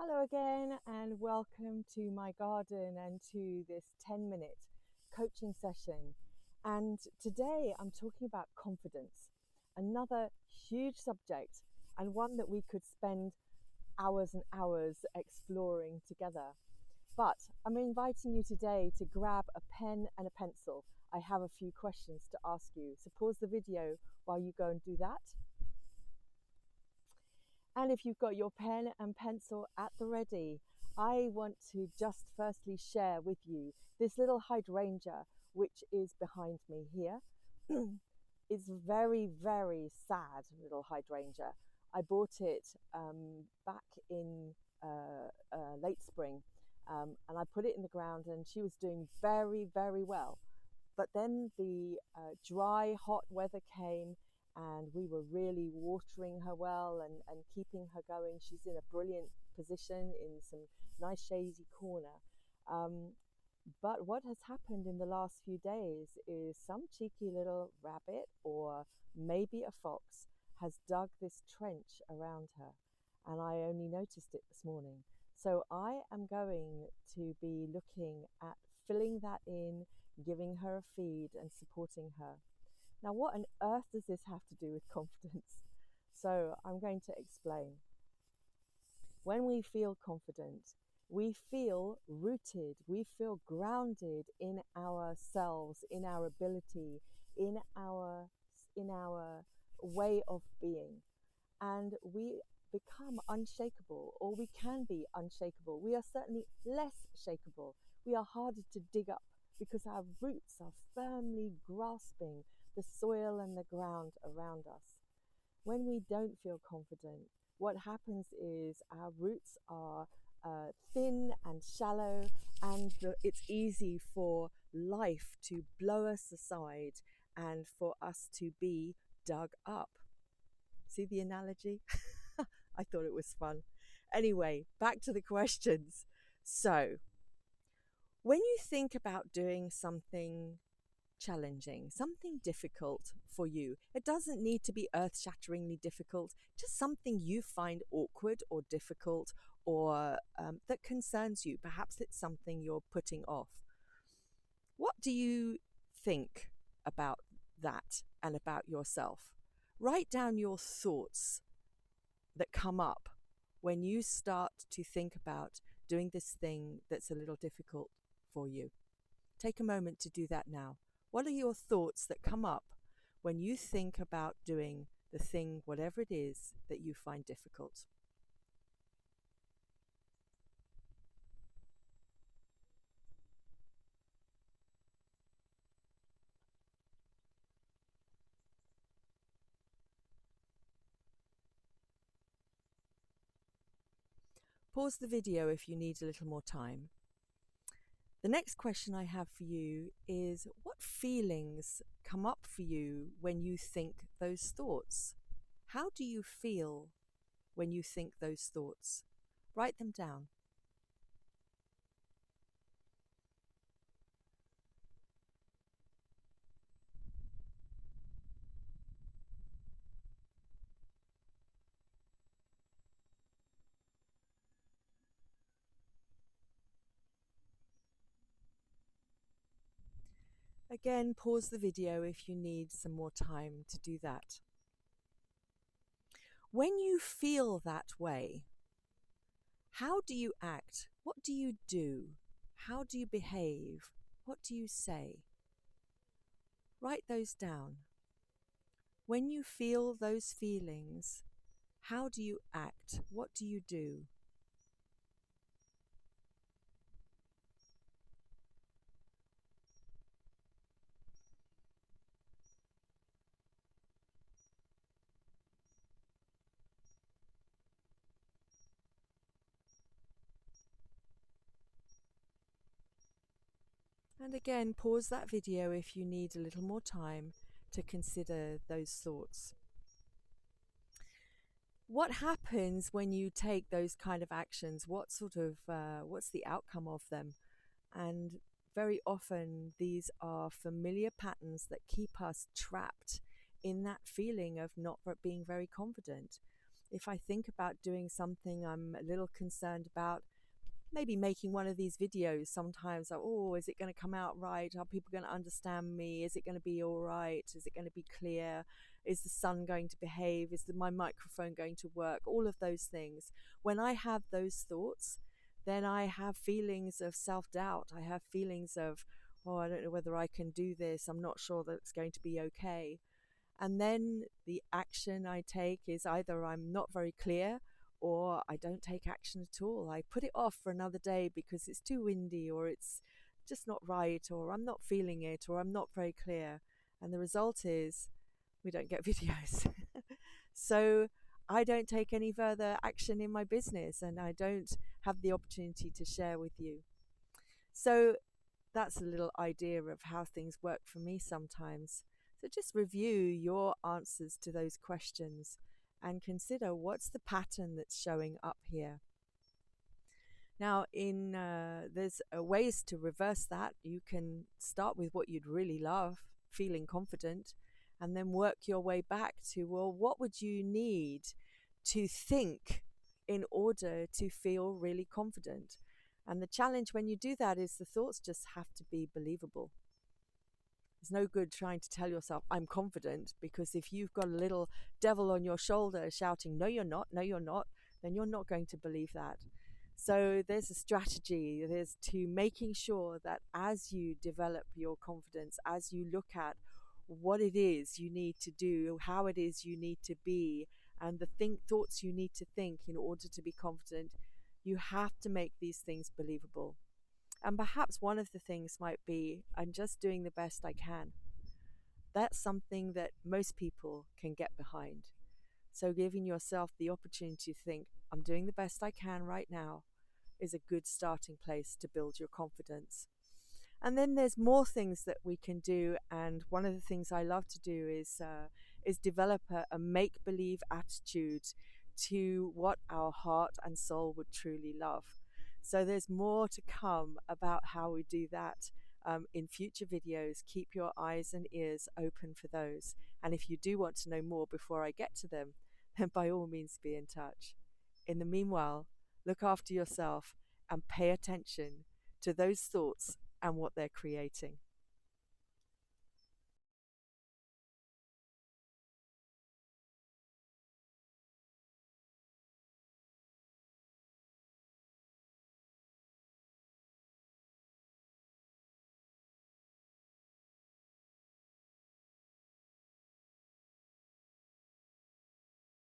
Hello again, and welcome to my garden and to this 10-minute coaching session. And today I'm talking about confidence, another huge subject, and one that we could spend hours and hours exploring together. But I'm inviting you today to grab a pen and a pencil. I have a few questions to ask you. So pause the video while you go and do that. And if you've got your pen and pencil at the ready, I want to just firstly share with you this little hydrangea, which is behind me here. It's very, very sad little hydrangea. I bought it back in late spring, and I put it in the ground, and she was doing very, very well. But then the dry, hot weather came, and we were really watering her well and keeping her going. She's in a brilliant position in some nice shady corner. But what has happened in the last few days is some cheeky little rabbit or maybe a fox has dug this trench around her, and I only noticed it this morning. So I am going to be looking at filling that in, giving her a feed and supporting her. Now, what on earth does this have to do with confidence? So I'm going to explain. When we feel confident, we feel rooted, we feel grounded in ourselves, in our ability, in our way of being. And we become unshakable, or we can be unshakable. We are certainly less shakable. We are harder to dig up because our roots are firmly grasping the soil and the ground around us. When we don't feel confident, what happens is our roots are thin and shallow, and it's easy for life to blow us aside and for us to be dug up. See the analogy? I thought it was fun. Anyway, back to the questions. So, when you think about doing something challenging, something difficult for you, it doesn't need to be earth-shatteringly difficult, just something you find awkward or difficult or that concerns you. Perhaps it's something you're putting off. What do you think about that and about yourself? Write down your thoughts that come up when you start to think about doing this thing that's a little difficult for you. Take a moment to do that now. What are your thoughts that come up when you think about doing the thing, whatever it is, that you find difficult? Pause the video if you need a little more time. The next question I have for you is, what feelings come up for you when you think those thoughts? How do you feel when you think those thoughts? Write them down. Again, pause the video if you need some more time to do that. When you feel that way, how do you act? What do you do? How do you behave? What do you say? Write those down. When you feel those feelings, how do you act? What do you do? And again, pause that video if you need a little more time to consider those thoughts. What happens when you take those kind of actions? What's the outcome of them? And very often these are familiar patterns that keep us trapped in that feeling of not being very confident. If I think about doing something I'm a little concerned about, maybe making one of these videos, sometimes like, oh, is it going to come out right? Are people going to understand me? Is it going to be all right? Is it going to be clear? Is the sun going to behave? Is my microphone going to work? All of those things. When I have those thoughts, then I have feelings of self-doubt. I have feelings of, oh, I don't know whether I can do this. I'm not sure that it's going to be okay. And then the action I take is either I'm not very clear, or I don't take action at all. I put it off for another day because it's too windy, or it's just not right, or I'm not feeling it, or I'm not very clear. And the result is we don't get videos. So I don't take any further action in my business, and I don't have the opportunity to share with you. So that's a little idea of how things work for me sometimes. So just review your answers to those questions and consider what's the pattern that's showing up here. Now, there's ways to reverse that. You can start with what you'd really love, feeling confident, and then work your way back to, well, what would you need to think in order to feel really confident? And the challenge when you do that is the thoughts just have to be believable. It's no good trying to tell yourself, I'm confident, because if you've got a little devil on your shoulder shouting, no, you're not, no, you're not, then you're not going to believe that. So there's a strategy. There's to making sure that as you develop your confidence, as you look at what it is you need to do, how it is you need to be, and the thoughts you need to think in order to be confident, you have to make these things believable. And perhaps one of the things might be, I'm just doing the best I can. That's something that most people can get behind. So giving yourself the opportunity to think, I'm doing the best I can right now, is a good starting place to build your confidence. And then there's more things that we can do. And one of the things I love to do is develop a make-believe attitude to what our heart and soul would truly love. So there's more to come about how we do that in future videos. Keep your eyes and ears open for those. And if you do want to know more before I get to them, then by all means be in touch. In the meanwhile, look after yourself and pay attention to those thoughts and what they're creating.